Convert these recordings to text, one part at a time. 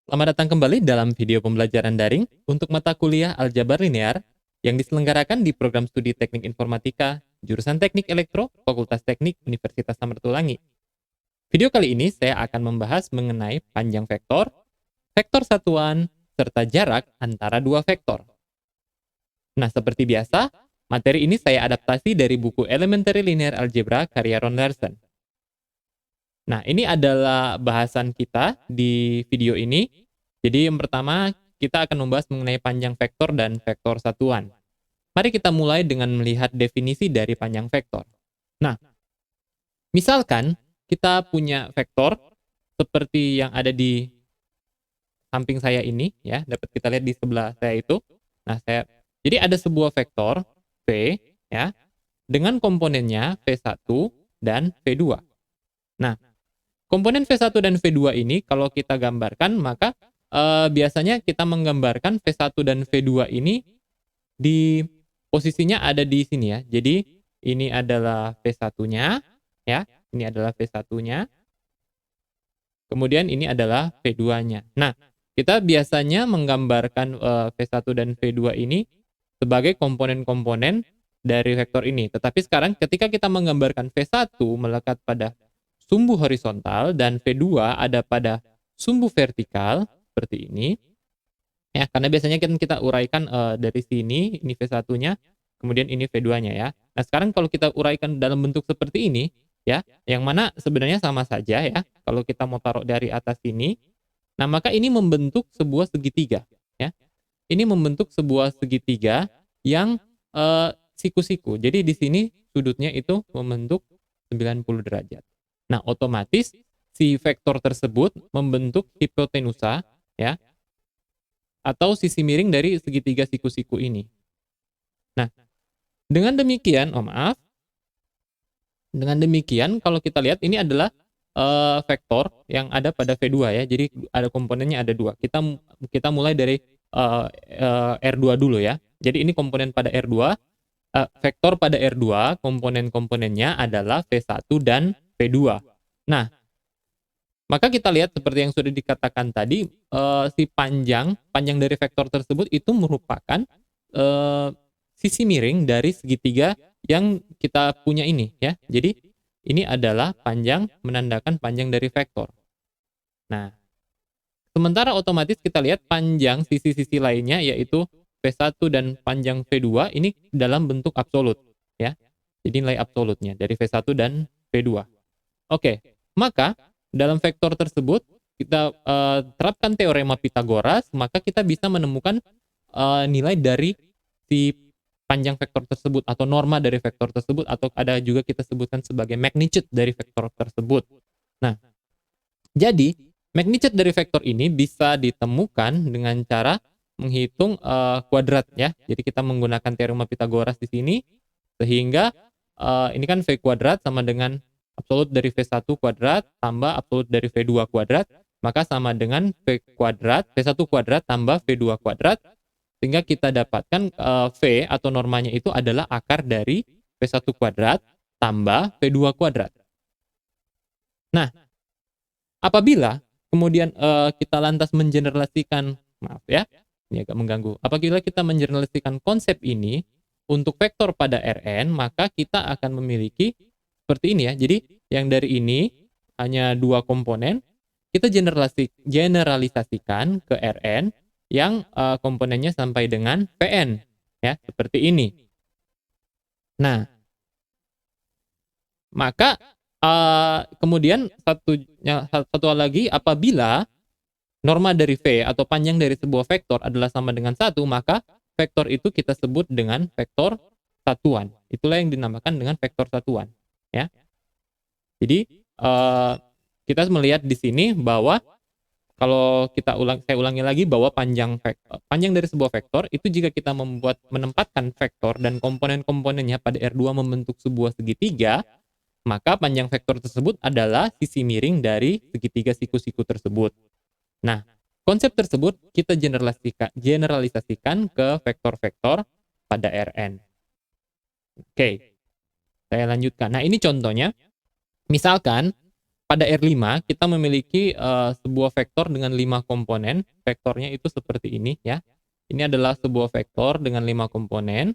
Selamat datang kembali dalam video pembelajaran daring untuk mata kuliah Aljabar Linear yang diselenggarakan di program studi Teknik Informatika, jurusan Teknik Elektro, Fakultas Teknik Universitas Samratulangi. Video kali ini saya akan membahas mengenai panjang vektor, vektor satuan, serta jarak antara dua vektor. Nah, seperti biasa, materi ini saya adaptasi dari buku Elementary Linear Algebra karya Ron Larson. Nah, ini adalah bahasan kita di video ini. Jadi yang pertama, kita akan membahas mengenai panjang vektor dan vektor satuan. Mari kita mulai dengan melihat definisi dari panjang vektor. Nah, misalkan kita punya vektor seperti yang ada di samping saya ini, ya, dapat kita lihat di sebelah saya itu. Nah, jadi ada sebuah vektor V, ya, dengan komponennya V1 dan V2. Nah, komponen V1 dan V2 ini kalau kita gambarkan, maka biasanya kita menggambarkan V1 dan V2 ini di posisinya ada di sini ya. Jadi ini adalah V1-nya, ya. Ini adalah V1-nya. Kemudian ini adalah V2-nya. Nah, kita biasanya menggambarkan V1 dan V2 ini sebagai komponen-komponen dari vektor ini. Tetapi sekarang ketika kita menggambarkan V1 melekat pada sumbu horizontal dan V2 ada pada sumbu vertikal seperti ini. Ya, karena biasanya kan kita uraikan dari sini ini V1-nya, kemudian ini V2-nya ya. Nah, sekarang kalau kita uraikan dalam bentuk seperti ini ya, yang mana sebenarnya sama saja ya. Kalau kita mau taruh dari atas sini, nah maka ini membentuk sebuah segitiga ya. Ini membentuk sebuah segitiga yang siku-siku. Jadi di sini sudutnya itu membentuk 90 derajat. Nah, otomatis si vektor tersebut membentuk hipotenusa ya atau sisi miring dari segitiga siku-siku ini. Nah, dengan demikian, dengan demikian kalau kita lihat ini adalah vektor yang ada pada V2 ya. Jadi ada komponennya ada dua. Kita mulai dari R2 dulu ya. Jadi ini komponen pada R2, vektor pada R2, komponen-komponennya adalah V1 dan V2. Nah, maka kita lihat seperti yang sudah dikatakan tadi, si panjang dari vektor tersebut itu merupakan sisi miring dari segitiga yang kita punya ini ya. Jadi ini adalah panjang menandakan panjang dari vektor. Nah, sementara otomatis kita lihat panjang sisi-sisi lainnya yaitu V1 dan panjang V2 ini dalam bentuk absolut ya. Jadi nilai absolutnya dari V1 dan V2. Oke, maka dalam vektor tersebut kita terapkan teorema Pythagoras, maka kita bisa menemukan nilai dari si panjang vektor tersebut atau norma dari vektor tersebut atau ada juga kita sebutkan sebagai magnitude dari vektor tersebut. Nah, jadi magnitude dari vektor ini bisa ditemukan dengan cara menghitung kuadrat ya. Jadi kita menggunakan teorema Pythagoras di sini sehingga ini kan V kuadrat sama dengan absolut dari V1 kuadrat tambah absolut dari V2 kuadrat, maka sama dengan V kuadrat, V1 kuadrat tambah V2 kuadrat, sehingga kita dapatkan V atau normanya itu adalah akar dari V1 kuadrat tambah V2 kuadrat. Nah, apabila kemudian kita lantas mengeneralisasikan, maaf ya, ini agak mengganggu. Apabila kita mengeneralisasikan konsep ini untuk vektor pada Rn, maka kita akan memiliki seperti ini ya. Jadi yang dari ini hanya dua komponen, kita generalisasikan ke Rn yang komponennya sampai dengan Pn ya, seperti ini. Nah, maka kemudian satu hal lagi, apabila norma dari V atau panjang dari sebuah vektor adalah sama dengan 1, maka vektor itu kita sebut dengan vektor satuan. Itulah yang dinamakan dengan vektor satuan ya. Jadi kita melihat di sini bahwa kalau saya ulangi lagi bahwa panjang dari sebuah vektor itu jika kita menempatkan vektor dan komponen-komponennya pada R2 membentuk sebuah segitiga, maka panjang vektor tersebut adalah sisi miring dari segitiga siku-siku tersebut. Nah, konsep tersebut kita generalisasikan ke vektor-vektor pada Rn. Oke, saya lanjutkan. Nah, ini contohnya. Misalkan pada R5 kita memiliki sebuah vektor dengan 5 komponen. Vektornya itu seperti ini ya. Ini adalah sebuah vektor dengan 5 komponen.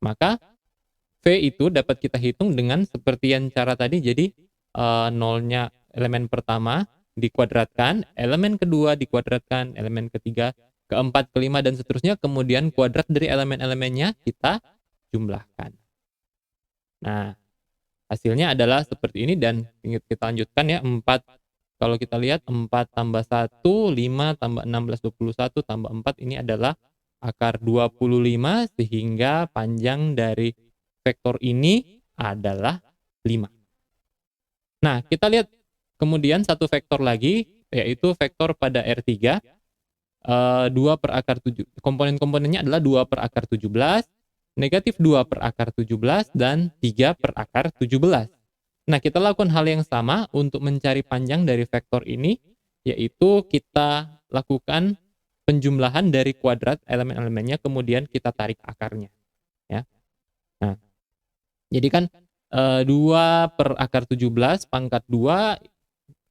Maka V itu dapat kita hitung dengan seperti yang cara tadi. Jadi nolnya elemen pertama dikuadratkan, elemen kedua dikuadratkan, elemen ketiga, keempat, kelima, dan seterusnya. Kemudian kuadrat dari elemen-elemennya kita jumlahkan. Nah, hasilnya adalah seperti ini dan kita lanjutkan ya. 4, kalau kita lihat 4 tambah 1, 5 tambah 16, 21 tambah 4 ini adalah akar 25, sehingga panjang dari vektor ini adalah 5. Nah, kita lihat kemudian satu vektor lagi, yaitu vektor pada R3, 2 per akar 7. Komponen-komponennya adalah 2 per akar 17, negatif 2 per akar 17, dan 3 per akar 17. Nah, kita lakukan hal yang sama untuk mencari panjang dari vektor ini, yaitu kita lakukan penjumlahan dari kuadrat elemen-elemennya, kemudian kita tarik akarnya. Ya. Nah, jadi kan 2 per akar 17 pangkat 2,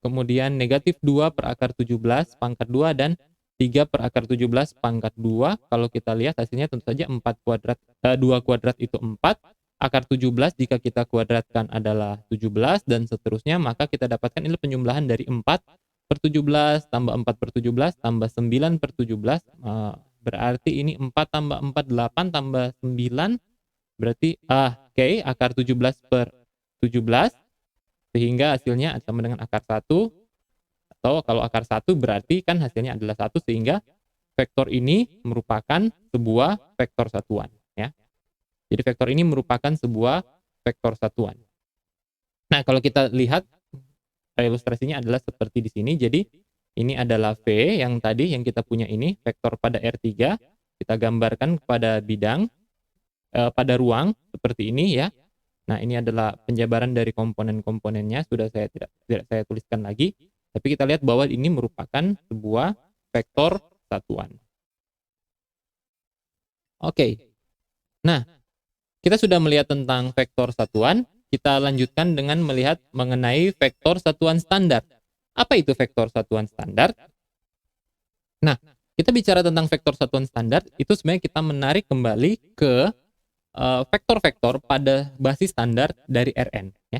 kemudian negatif 2 per akar 17 pangkat 2, dan 3 per akar 17 pangkat 2. Kalau kita lihat hasilnya tentu saja 2 kuadrat itu 4. Akar 17 jika kita kuadratkan adalah 17, dan seterusnya. Maka kita dapatkan ini penjumlahan dari 4 per 17 tambah 4 per 17 tambah 9 per 17. Berarti ini 4 tambah 4, 8 tambah 9. Berarti akar 17 per 17, sehingga hasilnya sama dengan akar 1. Atau kalau akar 1 berarti kan hasilnya adalah 1, sehingga vektor ini merupakan sebuah vektor satuan ya. Jadi vektor ini merupakan sebuah vektor satuan. Nah, kalau kita lihat ilustrasinya adalah seperti di sini. Jadi ini adalah V yang tadi yang kita punya ini, vektor pada R3, kita gambarkan pada bidang pada ruang seperti ini ya. Nah, ini adalah penjabaran dari komponen-komponennya, sudah saya tidak saya tuliskan lagi. Tapi kita lihat bahwa ini merupakan sebuah vektor satuan. Oke. Nah, kita sudah melihat tentang vektor satuan. Kita lanjutkan dengan melihat mengenai vektor satuan standar. Apa itu vektor satuan standar? Nah, kita bicara tentang vektor satuan standar, itu sebenarnya kita menarik kembali ke vektor-vektor pada basis standar dari Rn. Ya.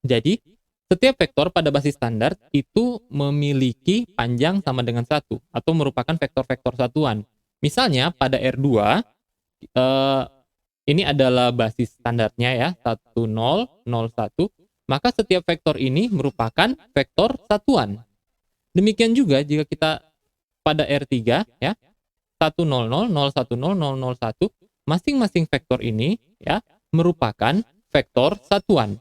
Jadi, setiap vektor pada basis standar itu memiliki panjang sama dengan 1, atau merupakan vektor-vektor satuan. Misalnya, pada R2, ini adalah basis standarnya ya, 1, 0, 0, 1. Maka setiap vektor ini merupakan vektor satuan. Demikian juga jika kita pada R3 ya, 1, 0, 0, 0, 1, 0, 0, 0, 1, masing-masing vektor ini ya merupakan vektor satuan.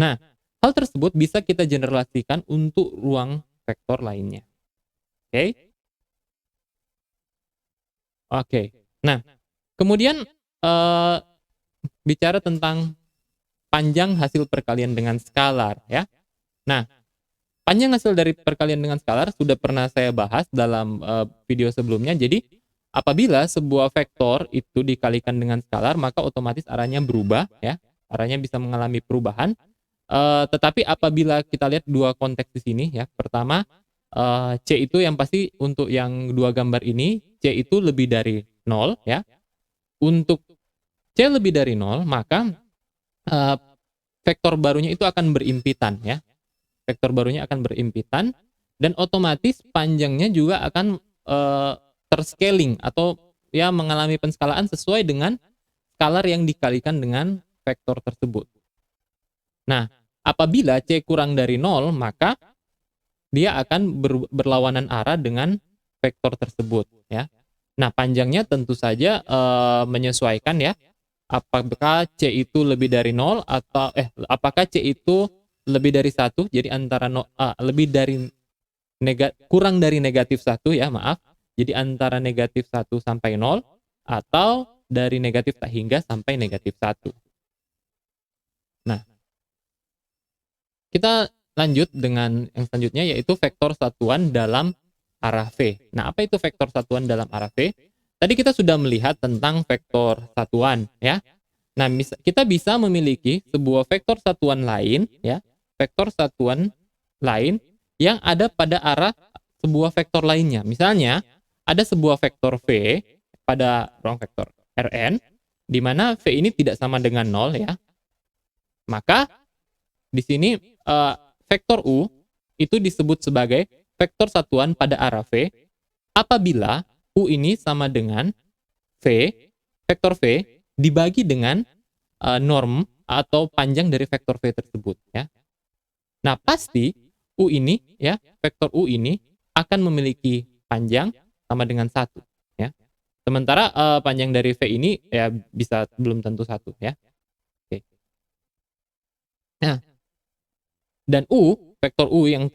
Nah, hal tersebut bisa kita generalisasikan untuk ruang vektor lainnya. Oke. Nah, kemudian bicara tentang panjang hasil perkalian dengan skalar ya. Nah, panjang hasil dari perkalian dengan skalar sudah pernah saya bahas dalam video sebelumnya. Jadi apabila sebuah vektor itu dikalikan dengan skalar, maka otomatis arahnya berubah ya. Arahnya bisa mengalami perubahan. Tetapi apabila kita lihat dua konteks di sini ya. Pertama, C itu yang pasti untuk yang dua gambar ini, C itu lebih dari 0 ya. Untuk C lebih dari 0, maka vektor barunya itu akan berimpitan ya. Vektor barunya akan berimpitan, dan otomatis panjangnya juga akan terscaling atau ya mengalami penskalaan sesuai dengan skalar yang dikalikan dengan vektor tersebut. Nah, apabila C kurang dari 0, maka dia akan berlawanan arah dengan vektor tersebut ya. Nah, panjangnya tentu saja menyesuaikan ya. Apakah C itu lebih dari 0 atau apakah C itu lebih dari 1, jadi antara lebih dari kurang dari negatif 1 ya, maaf. Jadi antara negatif 1 sampai 0, atau dari negatif tak hingga sampai negatif 1. Nah, kita lanjut dengan yang selanjutnya, yaitu vektor satuan dalam arah V. Nah, apa itu vektor satuan dalam arah V? Tadi kita sudah melihat tentang vektor satuan ya. Nah, kita bisa memiliki sebuah vektor satuan lain, ya, vektor satuan lain yang ada pada arah sebuah vektor lainnya. Misalnya, ada sebuah vektor V pada ruang vektor Rn, di mana V ini tidak sama dengan 0 ya. Maka di sini vektor U itu disebut sebagai vektor satuan pada arah V apabila U ini sama dengan V, vektor V dibagi dengan norm atau panjang dari vektor V tersebut ya. Nah, pasti U ini ya, vektor U ini akan memiliki panjang sama dengan 1 ya. Sementara panjang dari V ini ya bisa belum tentu 1 ya. Oke. Nah, dan vektor U yang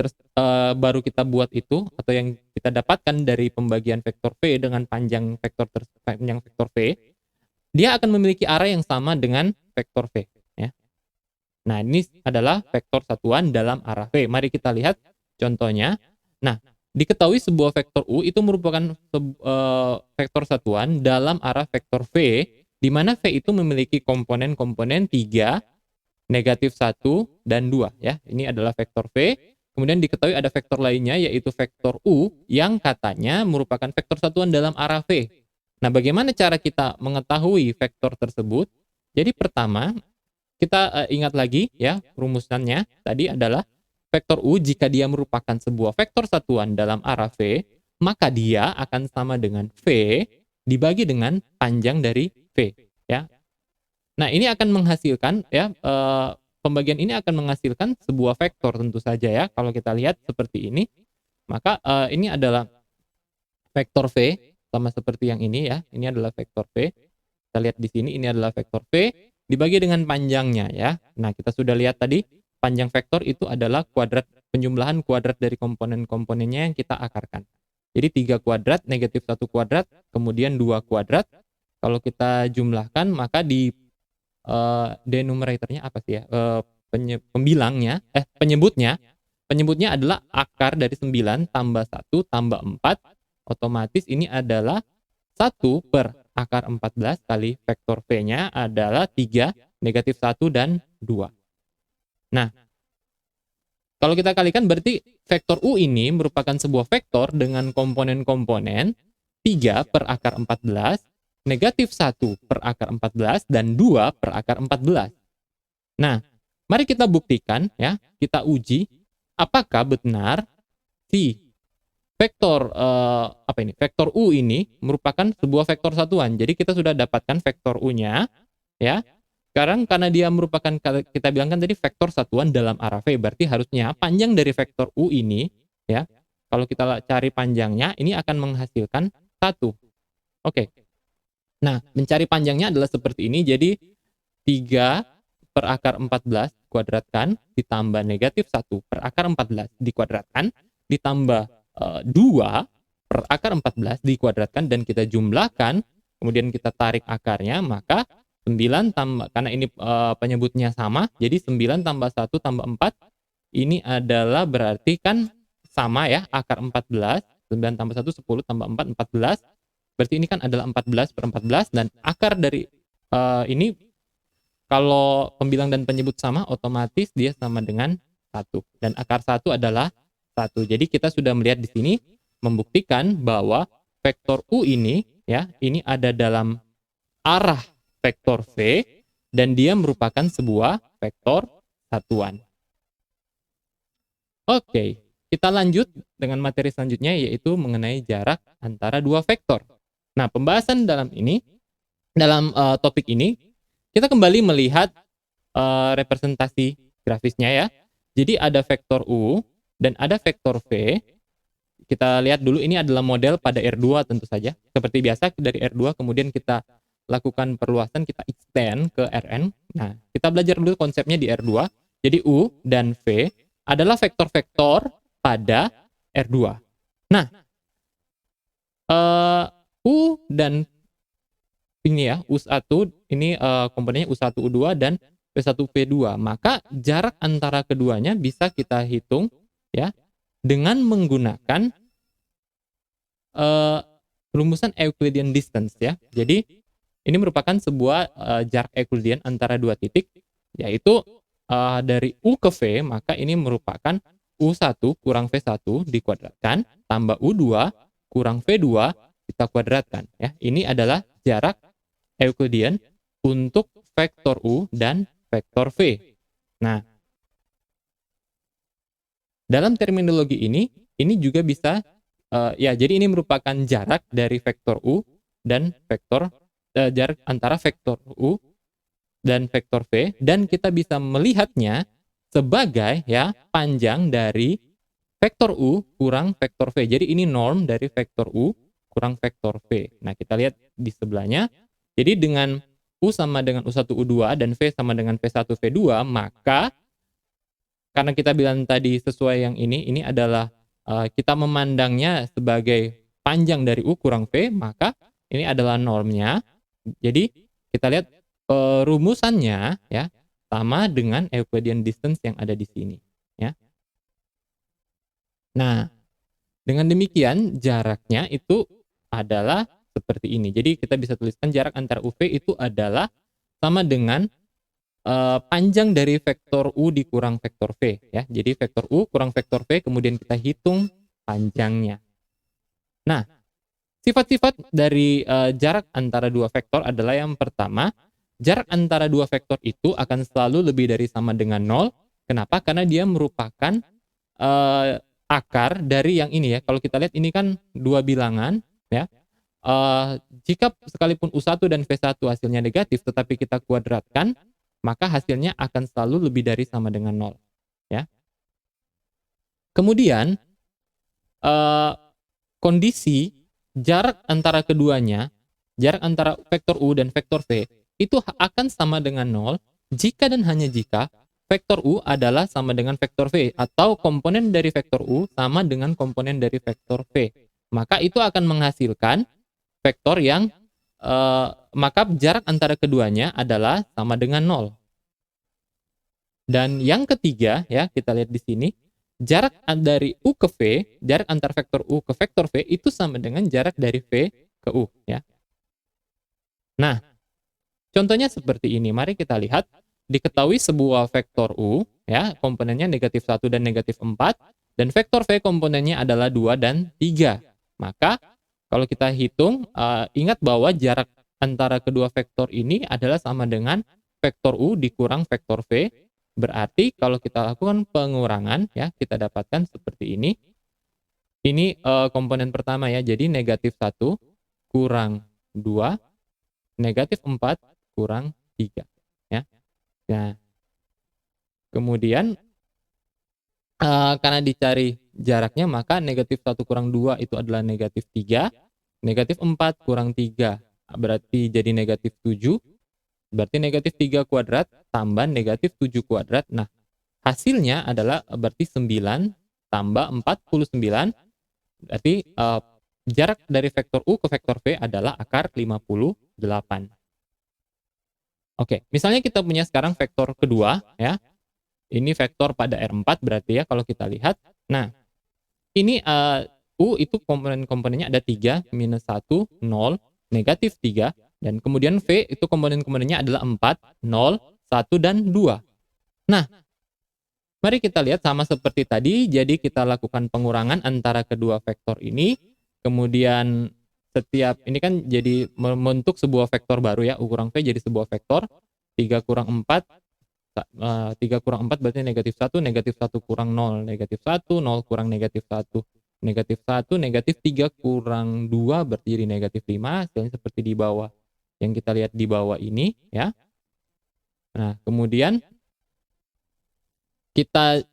baru kita buat itu atau yang kita dapatkan dari pembagian vektor V dengan panjang vektor V, dia akan memiliki arah yang sama dengan vektor V ya. Nah, ini adalah vektor satuan dalam arah V. Mari kita lihat contohnya. Nah, diketahui sebuah vektor U itu merupakan vektor satuan dalam arah vektor V, di mana V itu memiliki komponen-komponen 3, negatif 1, dan 2 ya. Ini adalah vektor V. Kemudian diketahui ada vektor lainnya yaitu vektor U yang katanya merupakan vektor satuan dalam arah V. Nah, bagaimana cara kita mengetahui vektor tersebut? Jadi pertama, kita ingat lagi ya rumusannya tadi adalah vektor U jika dia merupakan sebuah vektor satuan dalam arah V, maka dia akan sama dengan V dibagi dengan panjang dari V ya. Nah, ini akan menghasilkan ya, pembagian ini akan menghasilkan sebuah vektor tentu saja ya. Kalau kita lihat seperti ini, maka ini adalah vektor V sama seperti yang ini ya. Ini adalah vektor V. Kita lihat di sini ini adalah vektor V dibagi dengan panjangnya ya. Nah, kita sudah lihat tadi panjang vektor itu adalah kuadrat penjumlahan kuadrat dari komponen-komponennya yang kita akarkan. Jadi 3 kuadrat, negatif 1 kuadrat, kemudian 2 kuadrat. Kalau kita jumlahkan maka di denumeratornya apa sih ya? Penyebutnya adalah akar dari 9 tambah 1 tambah 4, otomatis ini adalah 1 per akar 14 kali vektor V-nya adalah 3, negatif 1, dan 2. Nah, kalau kita kalikan berarti vektor U ini merupakan sebuah vektor dengan komponen-komponen 3 per akar 14, negatif 1 per akar 14, dan 2 per akar 14. Nah, mari kita buktikan ya, kita uji apakah benar si vektor vektor U ini merupakan sebuah vektor satuan. Jadi kita sudah dapatkan vektor U-nya ya. Sekarang karena dia merupakan, kita bilang kan tadi vektor satuan dalam arah V, berarti harusnya panjang dari vektor U ini ya. Kalau kita cari panjangnya ini akan menghasilkan 1. Oke. Nah, mencari panjangnya adalah seperti ini. Jadi 3 per akar 14 kuadratkan ditambah negatif 1 per akar 14 dikuadratkan ditambah 2 per akar 14 dikuadratkan dan kita jumlahkan, kemudian kita tarik akarnya, maka 9 tambah, karena ini penyebutnya sama, jadi 9 tambah 1 tambah 4 ini adalah berarti kan sama ya, akar 14, 9 tambah 1 10 tambah 4 14. Berarti ini kan adalah 14 per 14 dan akar dari ini kalau pembilang dan penyebut sama otomatis dia sama dengan 1 dan akar 1 adalah 1. Jadi kita sudah melihat di sini membuktikan bahwa vektor U ini ya, ini ada dalam arah vektor V dan dia merupakan sebuah vektor satuan. Oke, kita lanjut dengan materi selanjutnya yaitu mengenai jarak antara dua vektor. Nah, pembahasan dalam topik ini, kita kembali melihat representasi grafisnya ya. Jadi ada vektor U dan ada vektor V. Kita lihat dulu ini adalah model pada R2 tentu saja. Seperti biasa dari R2 kemudian kita lakukan perluasan, kita extend ke Rn. Nah, kita belajar dulu konsepnya di R2. Jadi U dan V adalah vektor-vektor pada R2. Nah, U dan ini ya, U1 ini komponennya U1, U2 dan V1, V2. Maka jarak antara keduanya bisa kita hitung ya dengan Ini merupakan sebuah jarak Euclidean antara dua titik, yaitu dari U ke V, maka ini merupakan U1 kurang V1 dikuadratkan, tambah U2 kurang V2 kita kuadratkan. Ya. Ini adalah jarak Euclidean untuk vektor U dan vektor V. Nah, dalam terminologi ini juga bisa, ya jadi ini merupakan jarak dari vektor U dan vektor, jarak antara vektor U dan vektor V, dan kita bisa melihatnya sebagai ya panjang dari vektor U kurang vektor V. Jadi ini norm dari vektor U kurang vektor V. Nah, kita lihat di sebelahnya. Jadi dengan U sama dengan U1 U2 dan V sama dengan V1 V2, maka karena kita bilang tadi sesuai yang ini adalah kita memandangnya sebagai panjang dari U kurang V, maka ini adalah normnya. Jadi kita lihat rumusannya ya sama dengan Euclidean distance yang ada di sini, ya. Nah, dengan demikian jaraknya itu adalah seperti ini. Jadi kita bisa tuliskan jarak antara UV itu adalah sama dengan panjang dari vektor U dikurang vektor V, ya. Jadi vektor U kurang vektor V, kemudian kita hitung panjangnya. Nah, sifat-sifat dari jarak antara dua vektor adalah yang pertama, jarak antara dua vektor itu akan selalu lebih dari sama dengan 0. Kenapa? Karena dia merupakan akar dari yang ini ya. Kalau kita lihat ini kan dua bilangan ya. Jika sekalipun U1 dan V1 hasilnya negatif tetapi kita kuadratkan, maka hasilnya akan selalu lebih dari sama dengan 0, ya. Kemudian kondisi jarak antara keduanya, jarak antara vektor U dan vektor V itu akan sama dengan 0 jika dan hanya jika vektor U adalah sama dengan vektor V atau komponen dari vektor U sama dengan komponen dari vektor V. Maka itu akan menghasilkan vektor yang maka jarak antara keduanya adalah sama dengan 0. Dan yang ketiga ya, kita lihat di sini, jarak dari U ke V, jarak antar vektor U ke vektor V itu sama dengan jarak dari V ke U ya. Nah, contohnya seperti ini. Mari kita lihat. Diketahui sebuah vektor U ya, komponennya negatif 1 dan negatif 4, dan vektor V komponennya adalah 2 dan 3. Maka kalau kita hitung, ingat bahwa jarak antara kedua vektor ini adalah sama dengan vektor U dikurang vektor V. Berarti kalau kita lakukan pengurangan ya, kita dapatkan seperti ini. Ini komponen pertama ya, jadi negatif 1 kurang 2, negatif 4 kurang 3 ya. Nah, kemudian karena dicari jaraknya, maka negatif 1 kurang 2 itu adalah negatif 3, negatif 4 kurang 3 berarti jadi negatif 7, berarti negatif 3 kuadrat tambah negatif 7 kuadrat. Nah, hasilnya adalah berarti 9 tambah 49, berarti jarak dari vektor U ke vektor V adalah akar 58. Oke, misalnya kita punya sekarang vektor kedua ya. Ini vektor pada R4 berarti ya kalau kita lihat. Nah, ini U itu komponen-komponennya ada 3, minus 1, 0, negatif 3, dan kemudian V itu komponen-komponennya adalah 4, 0, 1, dan 2. Nah, mari kita lihat sama seperti tadi, jadi kita lakukan pengurangan antara kedua vektor ini, kemudian setiap ini kan jadi membentuk sebuah vektor baru ya, U kurang V jadi sebuah vektor, 3 kurang 4, 3 kurang 4 berarti negatif 1, negatif 1 kurang 0, negatif 1, 0 kurang negatif 1, negatif 1, negatif 3 kurang 2 berarti jadi negatif 5, hasilnya seperti di bawah. Yang kita lihat di bawah ini ya. Nah, kemudian kita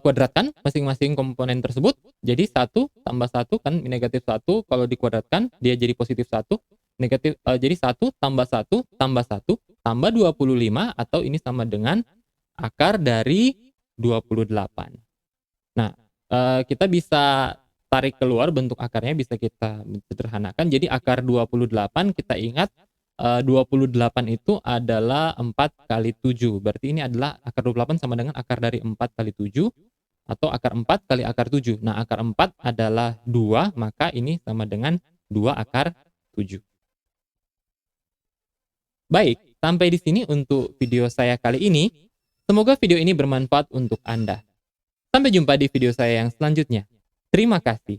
kuadratkan masing-masing komponen tersebut. Jadi 1 tambah 1 kan negatif 1, kalau dikuadratkan dia jadi positif 1. Negatif jadi 1 tambah 1 tambah 1 tambah 25 atau ini sama dengan akar dari 28. Nah, kita bisa tarik keluar bentuk akarnya, bisa kita sederhanakan. Jadi akar 28 kita ingat 28 itu adalah 4 kali 7. Berarti ini adalah akar 28 sama dengan akar dari 4 kali 7 atau akar 4 kali akar 7. Nah, akar 4 adalah 2, maka ini sama dengan 2 akar 7. Baik, sampai di sini untuk video saya kali ini. Semoga video ini bermanfaat untuk Anda. Sampai jumpa di video saya yang selanjutnya. Terima kasih.